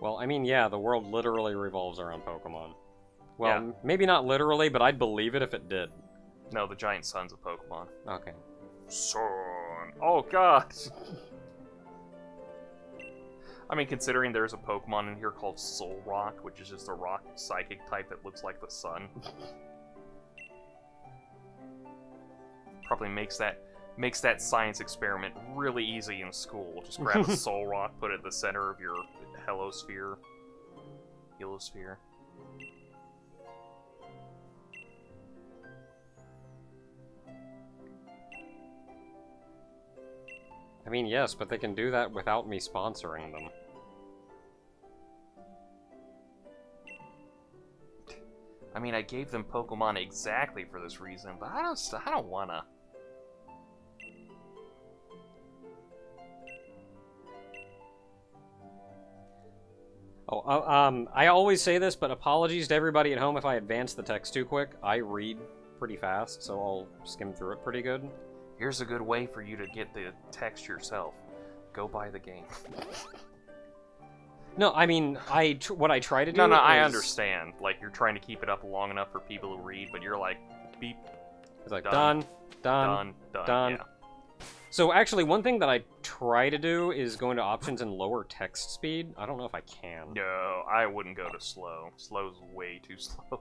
Well, I mean, yeah, the world literally revolves around Pokemon. Well, Yeah. maybe not literally, but I'd believe it if it did. No, the giant sons of Pokemon. Okay. Son. Oh, God! I mean, considering there's a Pokemon in here called Solrock, which is just a rock psychic type that looks like the sun. Probably makes that science experiment really easy in school. Just grab a Solrock, put it at the center of your Helosphere. Helosphere. I mean, yes, but they can do that without me sponsoring them. I mean, I gave them Pokemon exactly for this reason, but I don't wanna. Oh, I always say this, but apologies to everybody at home if I advance the text too quick. I read pretty fast, so I'll skim through it pretty good. Here's a good way for you to get the text yourself. Go buy the game. No, I mean, what I try to do No, I is- understand. Like, you're trying to keep it up long enough for people to read, but you're like, beep, It's like, Done. done. done. Yeah. So actually, one thing that I try to do is go into options and lower text speed. I don't know if I can. No, I wouldn't go to slow. Slow's way too slow.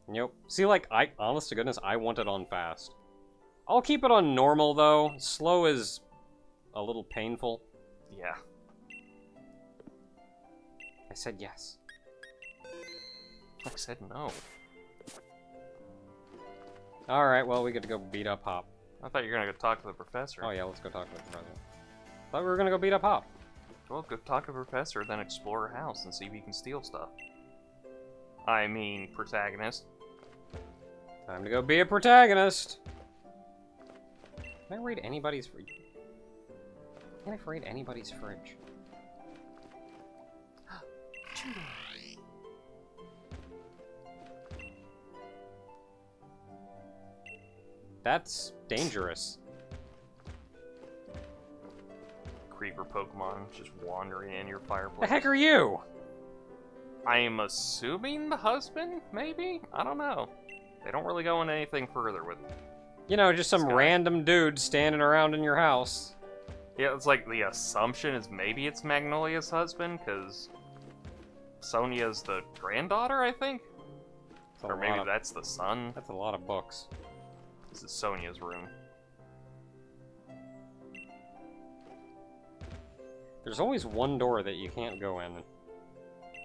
Nope. See, like, honest to goodness, I want it on fast. I'll keep it on normal, though. Slow is a little painful. Yeah. I said yes. I said no. Alright, well, we get to go beat up Hop. I thought you were gonna go talk to the professor. Oh, yeah, let's go talk to the president. Thought we were gonna go beat up Hop. Well, go talk to the professor, then explore her house and see if you can steal stuff. I mean, protagonist. Time to go be a protagonist. Can I raid anybody's fridge? Can I raid anybody's fridge? That's dangerous. Creeper Pokemon just wandering in your The fireplace. heck are you? I am assuming the husband, maybe? I don't know. They don't really go into anything further with it. You know, just some This guy. random dude standing around in your house. Yeah, it's like the assumption is maybe it's Magnolia's husband, because Sonia's the granddaughter, I think? That's a Or maybe lot of- that's the son. That's a lot of books. This is Sonia's room. There's always one door that you can't go in.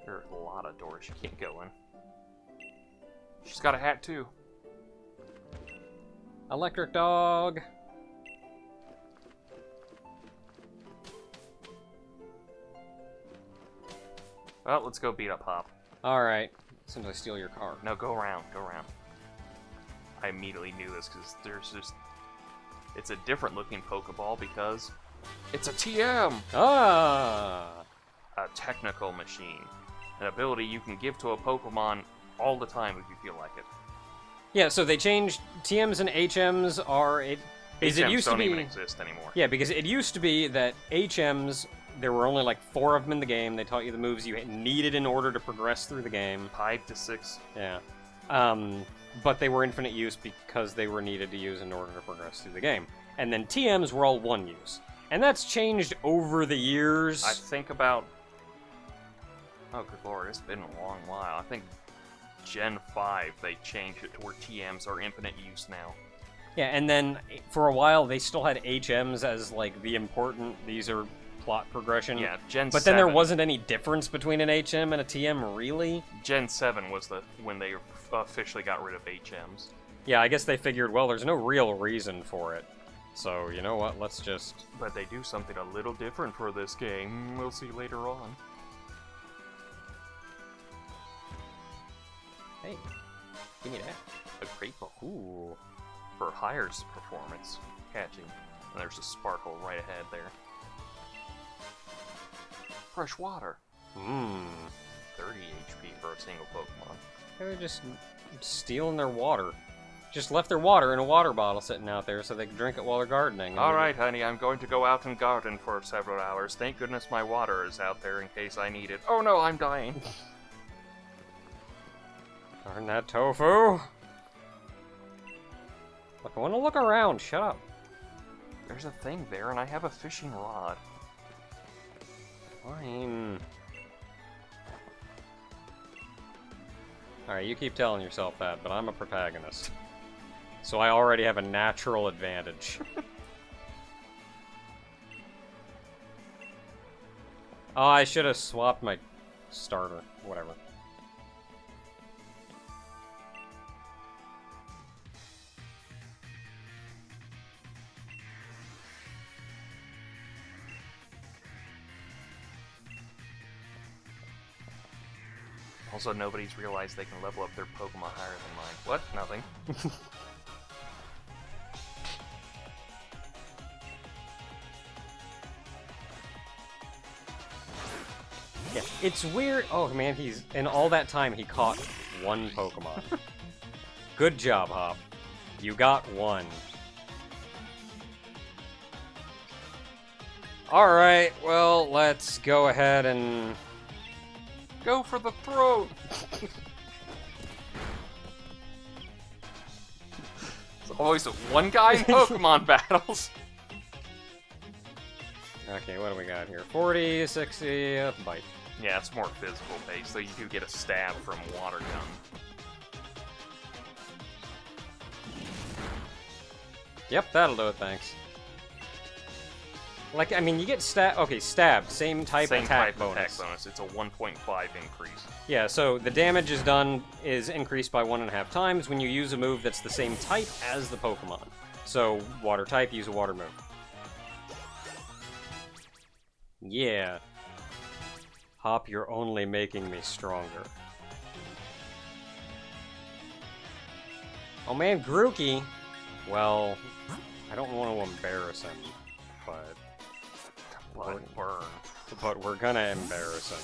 There are a lot of doors you can't go in. She's got a hat, too. Electric dog. Well, let's go beat up Hop. Alright. Since I steal your car. No, go around, go around. I immediately knew this because there's just... It's a different looking Pokeball because it's a TM! Ah! A technical machine. An ability you can give to a Pokemon all the time if you feel like it. Yeah, so they changed TMs and HMs are it because it HMs used to don't be even exist anymore. Yeah, because it used to be that HMs there were only like 4 of them in the game. They taught you the moves you needed in order to progress through the game. 5 to 6. Yeah. But they were infinite use because they were needed to use in order to progress through the game. And then TMs were all 1 use. And that's changed over the years. I think about... Oh, good lord, it's been a long while. I think Gen 5, they changed it to where TMs are infinite use now. Yeah, and then for a while they still had HMs as like the important, these are plot progression. Yeah, Gen 7... But then there wasn't any difference between an HM and a TM, really? Gen 7 was when they officially got rid of HMs. Yeah, I guess they figured, well, there's no real reason for it. So, you know what, let's just... But they do something a little different for this game. We'll see later on. Hey, give me that. A grateful Ooh. for Hire's performance. Catching. And there's a sparkle right ahead there. Fresh water. Mmm. 30 HP for a single Pokemon. They're just stealing their water. Just left their water in a water bottle sitting out there so they could drink it while they're gardening. Alright, honey, I'm going to go out and garden for several hours. Thank goodness my water is out there in case I need it. Oh no, I'm dying. Darn that tofu. Look, I want to look around. Shut up. There's a thing there, and I have a fishing rod. Fine. Alright, you keep telling yourself that, but I'm a protagonist. So I already have a natural advantage. Oh, I should have swapped my starter. Whatever. Also, nobody's realized they can level up their Pokemon higher than mine. What? Nothing. Yeah, it's weird. Oh man, he's in all that time he caught one Pokemon. Good job, Hop. You got one. Alright, well, let's go ahead and... Go for the throat! It's always one guy in Pokemon battles. Okay, what do we got here? 40, 60, bite. Yeah, it's more physical based, so you do get a stab from water gun. Yep, that'll do it, thanks. Like, I mean, you get stab. Okay, stab, same type attack bonus. It's a 1.5 increase. Yeah, so the damage is increased by 1.5 times when you use a move that's the same type as the Pokemon. So, water type, use a water move. Yeah. Hop, you're only making me stronger. Oh man, Grookey. Well, I don't want to embarrass him, but... But we're gonna embarrass him.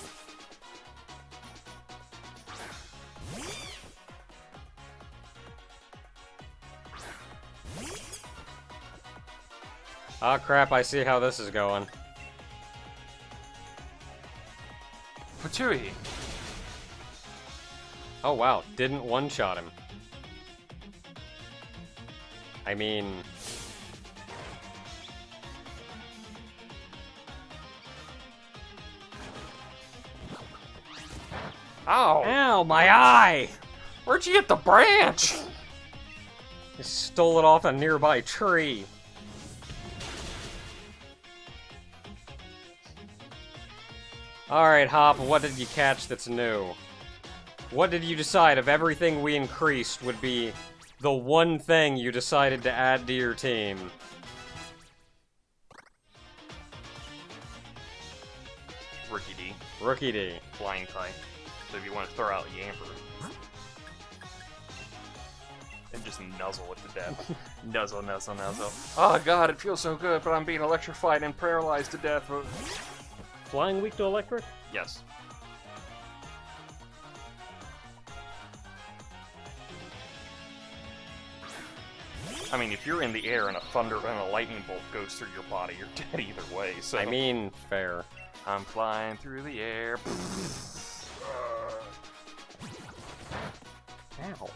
Ah, crap, I see how this is going. Pachui! Oh wow, didn't one-shot him. I mean... Ow! Ow, my eye! Where'd you get the branch? I stole it off a nearby tree. Alright, Hop, what did you catch that's new? What did you decide of everything we increased would be the one thing you decided to add to your team? Rookie D. Rookie D. Flying type. So if you want to throw out Yamper. And just nuzzle it to death. Nuzzle, nuzzle, nuzzle. Oh god, it feels so good, but I'm being electrified and paralyzed to death. Flying weak to electric? Yes. I mean, if you're in the air and a thunder and a lightning bolt goes through your body, you're dead either way, so... I mean, fair. I'm flying through the air. Ow.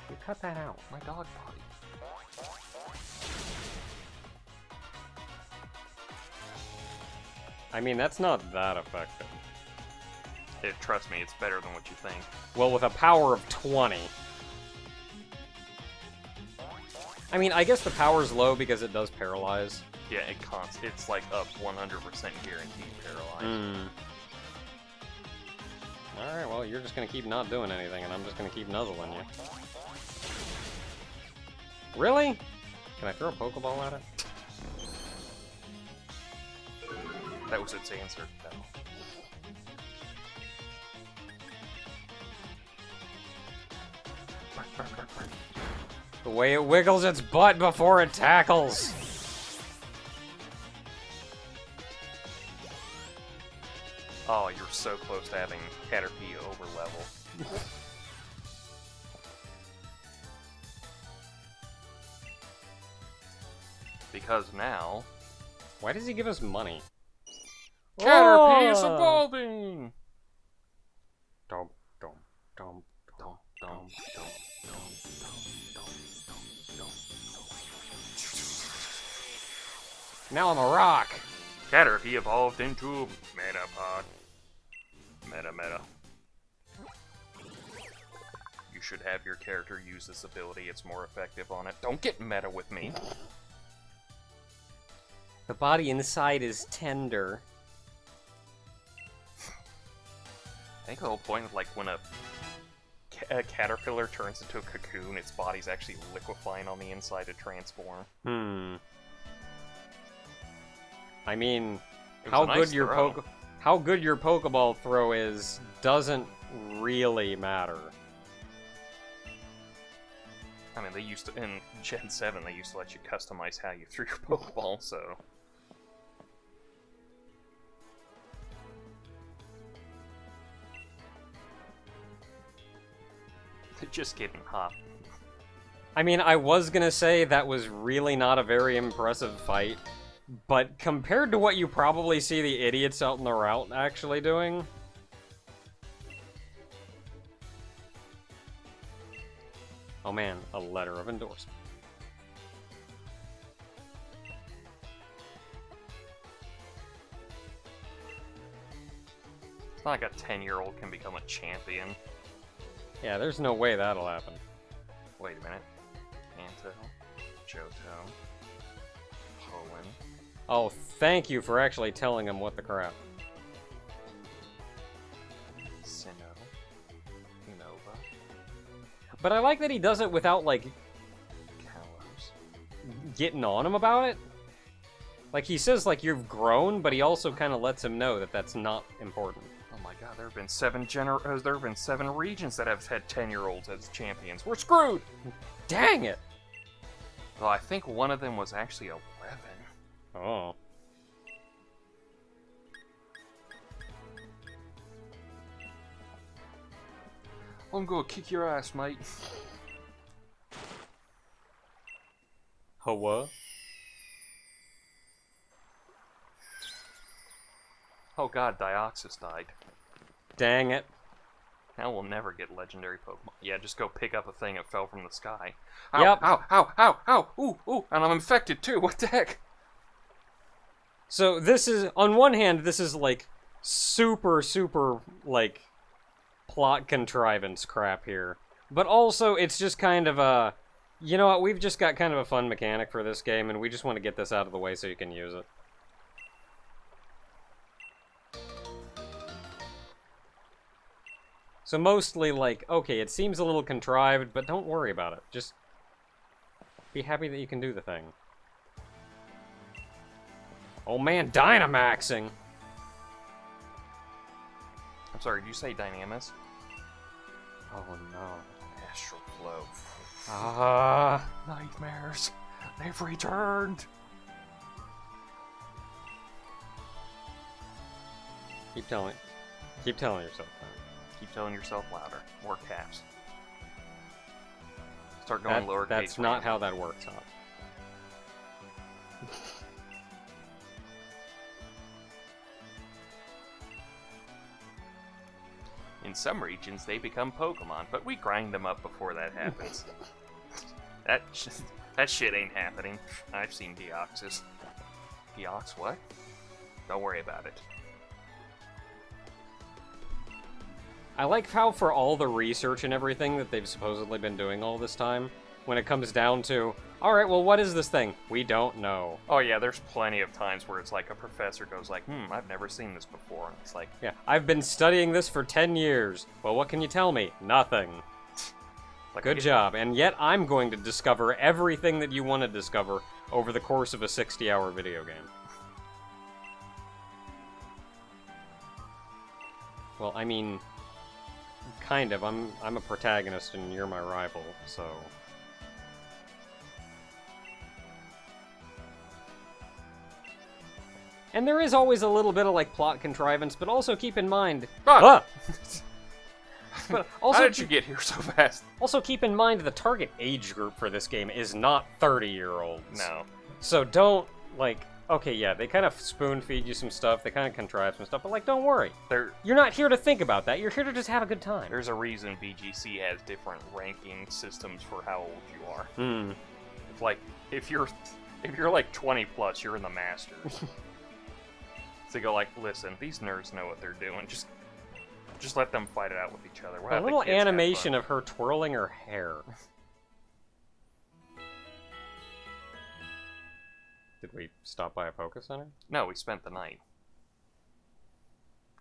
You cut that out. My dog body. I mean, that's not that effective. Trust me, it's better than what you think. Well, with a power of 20. I mean, I guess the power's low because it does paralyze. Yeah, it's like up 100% guaranteed paralyzed. Alright, well, you're just gonna keep not doing anything, and I'm just gonna keep nuzzling you. Really? Can I throw a Pokeball at it? That was its answer. No. The way it wiggles its butt before it tackles. Oh, you're so close to having Caterpie over level. Because now... Why does he give us money? Caterpie is Oh! evolving! Dum, dum, dum, dum, dum, dum, dum, dum. Now I'm a rock. Caterpie evolved into Metapod. Meta. You should have your character use this ability, it's more effective on it. Don't get meta with me. The body inside is tender. I think the whole point of, like, when a caterpillar turns into a cocoon, its body's actually liquefying on the inside to transform. I mean, It was how a nice good your throw. how good your Pokeball throw is doesn't really matter. I mean, they used to, in Gen 7, they used to let you customize how you threw your Pokeball, so... They're just getting hot. I mean, I was gonna say that was really not a very impressive fight, but compared to what you probably see the idiots out in the route actually doing... Oh man, a letter of endorsement. It's not like a 10-year-old can become a champion. Yeah, there's no way that'll happen. Wait a minute. Kanto, Johto, Hoenn. Oh, thank you for actually telling him what the crap. Sinnoh, Unova, But I like that he does it without, like, Kalos. getting on him about it. Like, he says, like, you've grown, but he also kind of lets him know that that's not important. Oh my god, there have been seven regions that have had 10-year-olds as champions. We're screwed! Dang it! Well, I think one of them was actually 11. Oh. I'm gonna kick your ass, mate. What? Oh god, Dioxys died. Dang it. Now we'll never get legendary Pokemon. Yeah, just go pick up a thing that fell from the sky. Ow, Yep. ow, ow, ow, ow, ooh, ooh, and I'm infected too, what the heck? So this is, on one hand, this is like super, like, plot contrivance crap here. But also, it's just kind of a, you know what, we've just got kind of a fun mechanic for this game, and we just want to get this out of the way so you can use it. So mostly, like, okay, it seems a little contrived, but don't worry about it. Just be happy that you can do the thing. Oh man, Dynamaxing! I'm sorry, did you say Dynamax? Oh no. Astral Flow. Ah. Nightmares. They've returned. Keep telling yourself that. Keep telling yourself louder. More caps. Start going lowercase. That's not how that works, huh? In some regions, they become Pokemon, but we grind them up before that happens. That shit ain't happening. I've seen Deoxys. Deox what? Don't worry about it. I like how for all the research and everything that they've supposedly been doing all this time, when it comes down to, alright, well, what is this thing? We don't know. Oh yeah, there's plenty of times where it's like a professor goes like, I've never seen this before. And it's like, Yeah, I've been studying this for 10 years. Well, what can you tell me? Nothing. Like Good job. And yet I'm going to discover everything that you want to discover over the course of a 60-hour video game. Well, I mean, kind of. I'm a protagonist and you're my rival, so... And there is always a little bit of, like, plot contrivance, but also keep in mind... Ah! But also, how did you get here so fast? Also keep in mind the target age group for this game is not 30-year-olds. No. So don't, like... Okay, yeah, they kind of spoon-feed you some stuff, they kind of contrive some stuff, but, like, don't worry. You're not here to think about that, you're here to just have a good time. There's a reason VGC has different ranking systems for how old you are. Hmm. It's like, if you're like 20 plus, you're in the Masters. So you go like, listen, these nerds know what they're doing. Just let them fight it out with each other. We'll A have the little kids have animation fun. of her twirling her hair. Did we stop by a Poké Center? No, we spent the night.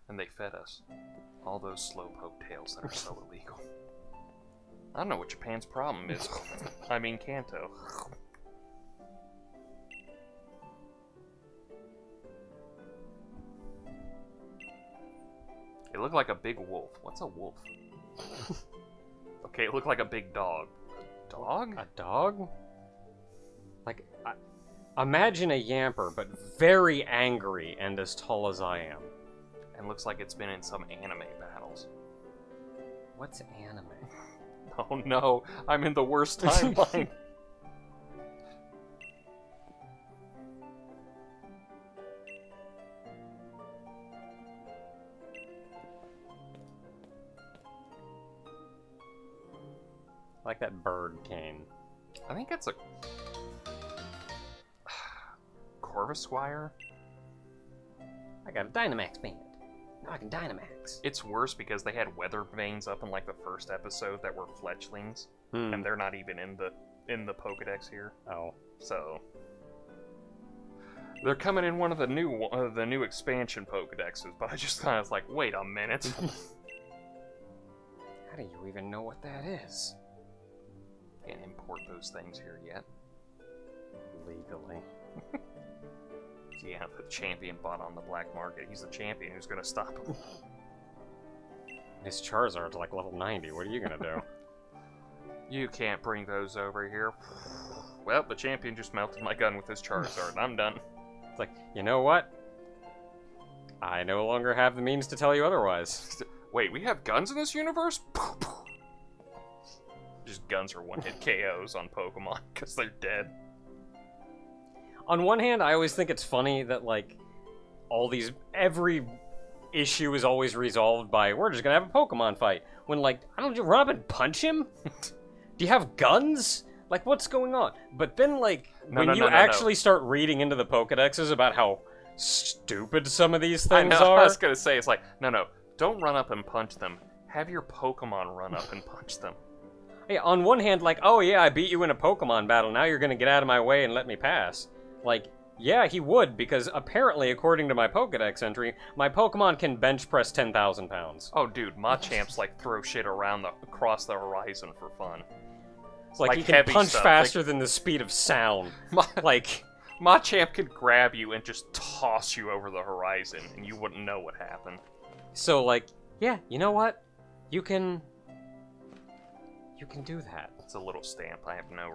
And they fed us. All those slowpoke tails that are so illegal. I don't know what Japan's problem is. I mean, Kanto. It looked like a big wolf. What's a wolf? Okay, it looked like a big dog. A dog? A dog? Like, imagine a Yamper, but very angry and as tall as I am. And looks like it's been in some anime battles. What's anime? Oh no, I'm in the worst timeline. I like that bird cane. I think that's a Corvisquire. I got a Dynamax band. Now I can Dynamax. It's worse because they had weather vanes up in like the first episode that were fletchlings, Hmm. and they're not even in the Pokedex here. Oh. So they're coming in one of the new expansion Pokedexes, but I just kind of was like, wait a minute. How do you even know what that is? Can't import those things here yet. Legally. Yeah, the champion bought on the black market. He's the champion. Who's gonna stop him? His Charizard's like level 90. What are you gonna do? You can't bring those over here. Well, the champion just melted my gun with his Charizard. I'm done. It's like, you know what? I no longer have the means to tell you otherwise. Wait, we have guns in this universe? Just guns are one-hit KOs on Pokemon because they're dead. On one hand, I always think it's funny that, like, every issue is always resolved by, we're just gonna have a Pokemon fight. When, like, I don't know, run up and punch him? Do you have guns? Like, what's going on? But then, like, when you actually start reading into the Pokedexes about how stupid some of these things are... I was gonna say, it's like, no, don't run up and punch them. Have your Pokemon run up and punch them. Yeah, on one hand, like, oh yeah, I beat you in a Pokemon battle, now you're gonna get out of my way and let me pass. Like, yeah, he would, because apparently, according to my Pokedex entry, my Pokemon can bench press 10,000 pounds. Oh, dude, Machamp's like throw shit around across the horizon for fun. It's like he can punch faster than the speed of sound. Like, Machamp could grab you and just toss you over the horizon, and you wouldn't know what happened. So, like, yeah, you know what? You can do that. It's a little stamp. I have no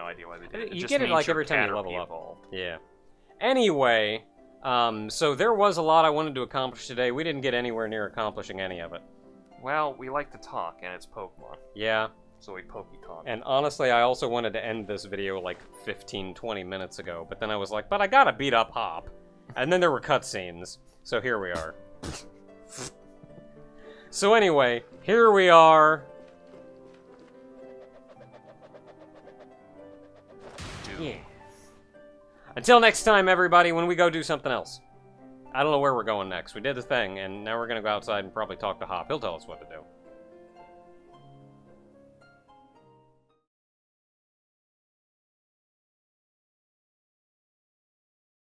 idea why they did it. You get it like every time you level up. Yeah. Anyway, so there was a lot I wanted to accomplish today. We didn't get anywhere near accomplishing any of it. Well, we like to talk, and it's Pokemon. Yeah. So we Poke-talk. And honestly, I also wanted to end this video like 15, 20 minutes ago, but then I was like, but I gotta beat up Hop. And then there were cutscenes, so here we are. So anyway, here we are. Yeah. Until next time, everybody, when we go do something else. I don't know where we're going next. We did the thing, and now we're gonna go outside and probably talk to Hop. He'll tell us what to do.